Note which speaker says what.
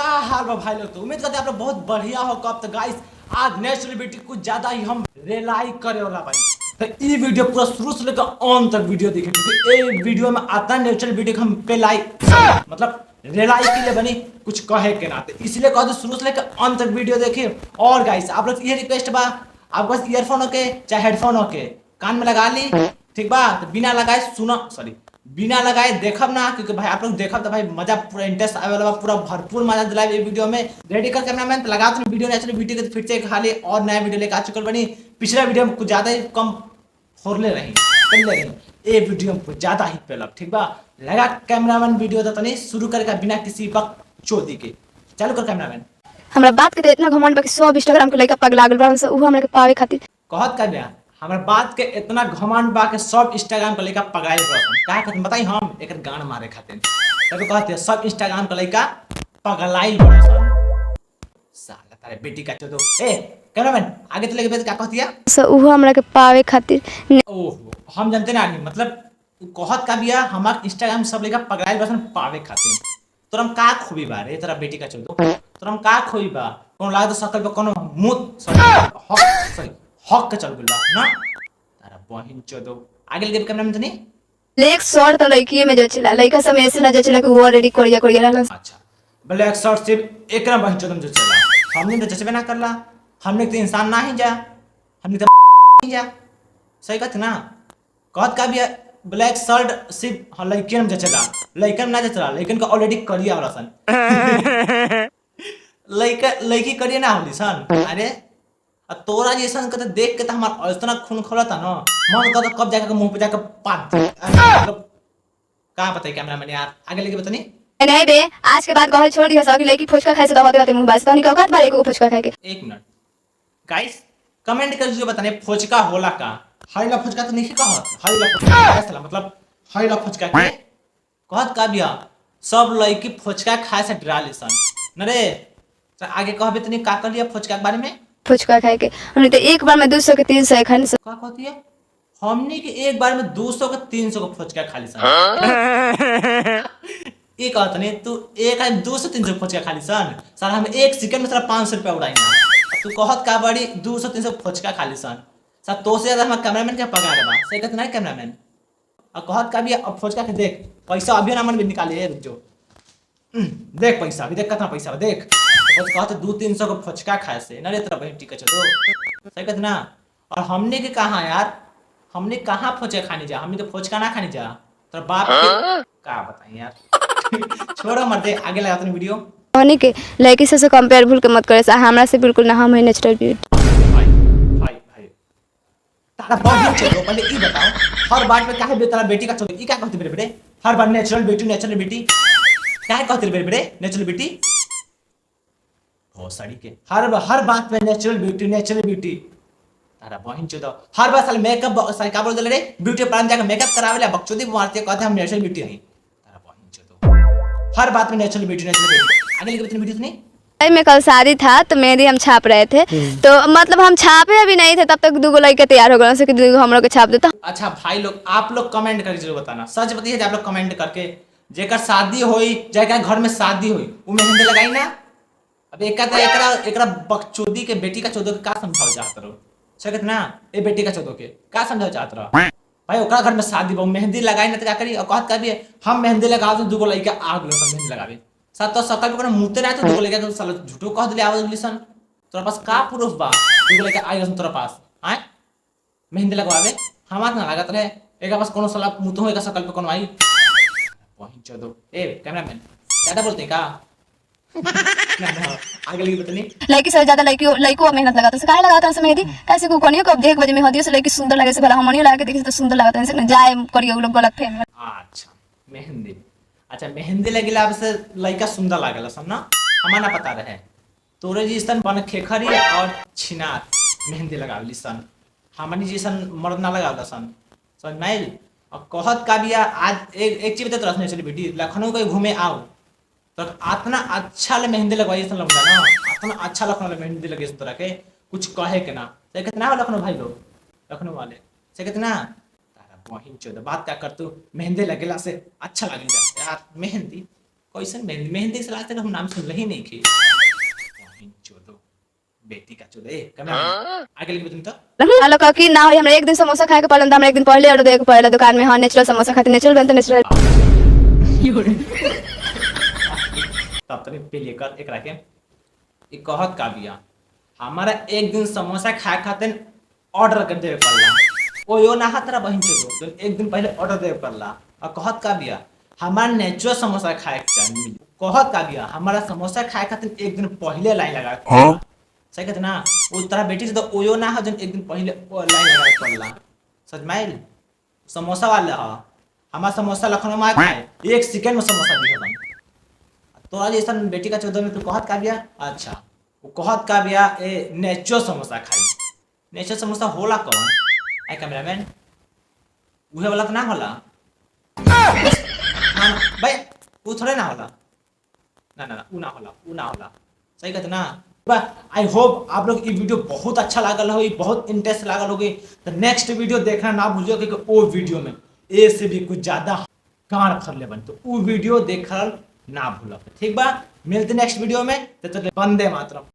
Speaker 1: का हाल बा भाई लोग। तो उम्मीद करते हैं आप लोग बहुत बढ़िया हो। कब तो गाइस आज नेचुरल ब्यूटी कुछ ज्यादा ही हम रिलाई करे वाला भाई। तो ये वीडियो पूरा शुरू से लेकर अंत तक वीडियो देखे, क्योंकि ये वीडियो में आता है नेचुरल ब्यूटी हम पे लाइक मतलब रिलाई के लिए बनी कुछ कहे के नाते, इसलिए कहते शुरू से लेकर अंत तक वीडियो देखिए। और गाइस आप लोग ये रिक्वेस्ट बा, आपके पास ईयरफोन होके चाहे हेडफोन होके कान में लगा ली, ठीक बा? तो बिना लगाए सुनो, सॉरी बिना लगाए देखब ना, क्योंकि भाई आप लोग देखब तो भाई मजा पूरा इंटरेस्ट आवे वाला, पूरा भरपूर मजा दिलाए ये वीडियो में। रेडी कर कैमरामैन, तो लगा तो वीडियो नेचुरल ब्यूटी के फिर से खाली और नया वीडियो लेकर आ चुकल बनी। पिछला वीडियो में कुछ ज्यादा ही कम फोड़ले रही, ये वीडियो में कुछ ज्यादा ही पेलक, ठीक बा? लगा कैमरामैन वीडियो तो नहीं शुरू करके बिना किसी बकचोदी के चालू कर कैमरामैन।
Speaker 2: हमरा बात के इतना घमंड बा कि सब इंस्टाग्राम के लइका पगला गेल बा, उ हमरा के पावे खातिर
Speaker 1: कहत का बया हमरा बात के इतना घमंड बा के सब इंस्टाग्राम के लइका पगाइल बसन का कहत बताई हम एकर गान मारे खातिर। तब कहते सब इंस्टाग्राम के लइका पगलाइल बसन। साला तारे बेटी का तो ए कैमरामैन आगे तो लेके बेच का कहतिया
Speaker 2: से उ हमरा के पावे खातिर।
Speaker 1: ओहो हम जानते ना नहीं, मतलब कहत का बिया हमार इंस्टाग्राम सब लइका पगलाइल बसन पावे खातिर। तोरम का खूबी बा रे तेरा बेटी का चोदो, तोरम का खूबी बा? कोनो लाग तो सकल पे कोनो मुंह सॉरी हक के चल गेल ना तारा बहिन चोदो। आगे लगे कैमरा में तनी
Speaker 2: लेक शॉट तो लइकी में जो चला लइका सब ऐसे ना जो चला कि वो रेडी करिया रहला।
Speaker 1: अच्छा ब्लैक शर्ट सिर्फ एकरा बहिन चोदम जो चला, हमने तो जचबे ना करला, हमने तो इंसान ना ही जा, हमने तो नहीं जा, सही कहत ना? कहत का भी ब्लैक शर्ट सिर्फ लइकन में जचला, लइकन ना जचला, लइकन का ऑलरेडी करिया होला सन लइका लइकी करिया ना होली सन। अरे तोरा जैसन के देख के तो हमार इतना खून खोलता ना, मन करता कब जाके मुंह पे जाके पाद मतलब का बताई कैमरामैन यार। आगे लेके बतानी
Speaker 2: नहीं बे, आज के बाद कहल छोड़ दिया सब कि लइकी फुचका खाए से दवा देते मुंह बास तनी कहत बारे को फुचका खाए के।
Speaker 1: एक मिनट गाइस कमेंट कर दीजिए बताने फुचका होला का। हईला फुचका तो नहीं कहत, हईला फुचका कैसा मतलब हईला फुचका के कहत का बिया सब लइकी फुचका खाए से डरा ली न रे। तो आगे कहबे तनी का कर लिया फुचका के बारे में?
Speaker 2: फुचका खाए के हमने तो एक बार में 200 के 300 खाने से
Speaker 1: का कहती है हमने के एक बार में 200 के 300 को फुचका खा ली सन। ये कहत नहीं तू एक 200 300 फुचका खा ली सन, साला हम एक सेकंड में सारा 500 रुपया उड़ाई ना। तू कहत का बड़ी 200 300 फुचका खा ली सन, सब तो से ज्यादा हमारा कैमरामैन के पगार बा, सही कहत ना कैमरामैन? और कहत का भी अब फुचका के देख पैसा अभी ना मन भी निकाले है, रुक जो देख पैसा अभी देख कितना पैसा देख। तो कहते 200-300 को फुचका खाए से ना रे तेरा बहन टिका चलो, सही कहत ना? और हमने के कहा यार, हमने कहाँ फुचका खाने जा, हमने तो फुचका ना खाने जा, तेरा बाप के का बताएं यार छोड़ो मत दे, आगे लगाते हैं वीडियो।
Speaker 2: कहनी के लइकी से कंपेयर भूल के मत करे से हमरा से बिल्कुल ना, हम है नेचुरल ब्यूटी।
Speaker 1: भाई भाई भाई तारा बहन चलो पहले ई बताओ हर बात में काहे बे तेरा बेटी का चलो ई क्या कहते मेरे बेटे? हर बार नेचुरल ब्यूटी काहे कहते मेरे बेटे नेचुरल ब्यूटी? हो साड़ी के हर बात में नेचुरल ब्यूटी तारा बहन चोदो। हर बार साल मेकअप साल का बोल दे रे ब्यूटी पार्लर जाके मेकअप करावे ला बकचोदी मारते कहते हम नेचुरल ब्यूटी नहीं। तारा बहन चोदो हर बात में नेचुरल ब्यूटी। आगे लेके वीडियो नहीं
Speaker 2: में कल शादी था तो मेहंदी हम छाप रहे थे, तो मतलब हम छापे अभी नहीं थे तब तक 2 लड़के तैयार हो गए से कि 2 हम लोग के छाप देता।
Speaker 1: अच्छा भाई लोग आप लोग कमेंट करके जरूर बताना, सच बताइए आप लोग कमेंट करके जेकर शादी होई जेकर घर में शादी होई वो मेहंदी लगाई ना। अब एकरा बकचोदी के बेटी का चोदो के का समझाओ चाहत रहो, सकत ना? ए बेटी का चोदो के का समझाओ चाहत रहो भाई? ओकरा घर में शादी बा मेहंदी लगाई ना तो का करी? और कहत का भी हम मेहंदी लगाओ तो 2 लड़का आग लो मेहंदी लगावे साथ तो सकल पे मुते ना तो 2 लड़का तो साला झूठो कह दिले आवाज लिसन। तोरा पास का प्रूफ बा 2 लड़का आई तोरा पास आए मेहंदी लगवावे? हमार ना लागत रहे एक पास कोनो साला मुतो होएगा सकल पे कोनो आई वही चोदो। ए कैमरामैन ज्यादा बोलते का आगे लगी बतानी
Speaker 2: लड़की से ज्यादा लड़को मेहनत लगाता है, काहे लगाता है मेहंदी? कैसे को कोनियो कब 1 बजे मेहंदी से लड़की सुंदर लगे से भला हमनियो लगा के देखे तो सुंदर लगता है, जाए करियो लोग गलत फहमी।
Speaker 1: अच्छा मेहंदी, अच्छा मेहंदी लगेला अब से लड़का सुंदर लागेला सब ना, हमारा ना पता रहे। तोरे जैसन बन खेखरी और छिनार मेहंदी लगावली सन, हमनी जैसन मर्द ना लगावला सन, समझ में आइल? और कहत का बिया आज एक चीज बता रखने चली बेटी लखनऊ कहीं घूमे आओ तो इतना अच्छा ले मेहंदी लगवाई सन लगता ना, इतना अच्छा लखनऊ ले मेहंदी लगे इस तरह के कुछ कहे के ना। से कितना लखनऊ भाई लोग लखनऊ वाले से कितना तारा बहिन चोद बात क्या कर तू मेहंदी लगेला से अच्छा लगेला यार मेहंदी कैसन मेहंदी मेहंदी से लाते हम नाम सुन ही नहीं की चोदो बेटी का चोदो कैमरा आगे लिख तुम तो
Speaker 2: हेलो काकी ना होई हमरा एक दिन समोसा खाए के पड़ल त हमरा एक दिन पहले ऑर्डर दे के पड़ल दुकान में। हां नेचुरल समोसा खाते नेचुरल बनते नेचुरल।
Speaker 1: तब तक पे लेकर एक रखे ये कहत का बिया हमारा एक दिन समोसा खाए खातिर ऑर्डर कर देवे पड़ला ओ यो ना हाथ बहन के दो एक दिन पहले ऑर्डर देवे पड़ला और कहत का बिया हमारा नेचुरल समोसा खाए के चाहिए कहत का बिया हमारा समोसा खाए खातिर एक दिन पहले लाइन लगा सही कहते ना वो तरह बेटी से तो ओयो ना हो जन एक दिन पहले लाइन लगा के पड़ला सच माइल समोसा वाले हा हमारा समोसा लखनऊ में खाए एक सेकंड में समोसा दिखा तोरा जैसा बेटी का 14 में तू कहत का बिया अच्छा वो कहत का बिया ए नेचुरल समोसा खाई नेचुरल समोसा होला कौन आई कैमरामैन उहे वाला तो ना होला ना भाई वो थोड़े ना होला ना ना उ ना होला सही कहते ना। आई होप आप लोग ये वीडियो बहुत अच्छा लागल हो बहुत इंटरेस्ट लागल होगी तो नेक्स्ट वीडियो देखना ना भूलियो क्योंकि वो वीडियो में ए से भी कुछ ज्यादा गाड़ फरले बन तो वो वीडियो देखल ना भूलो ठीक बा मिलते नेक्स्ट वीडियो में तो वंदे मातरम।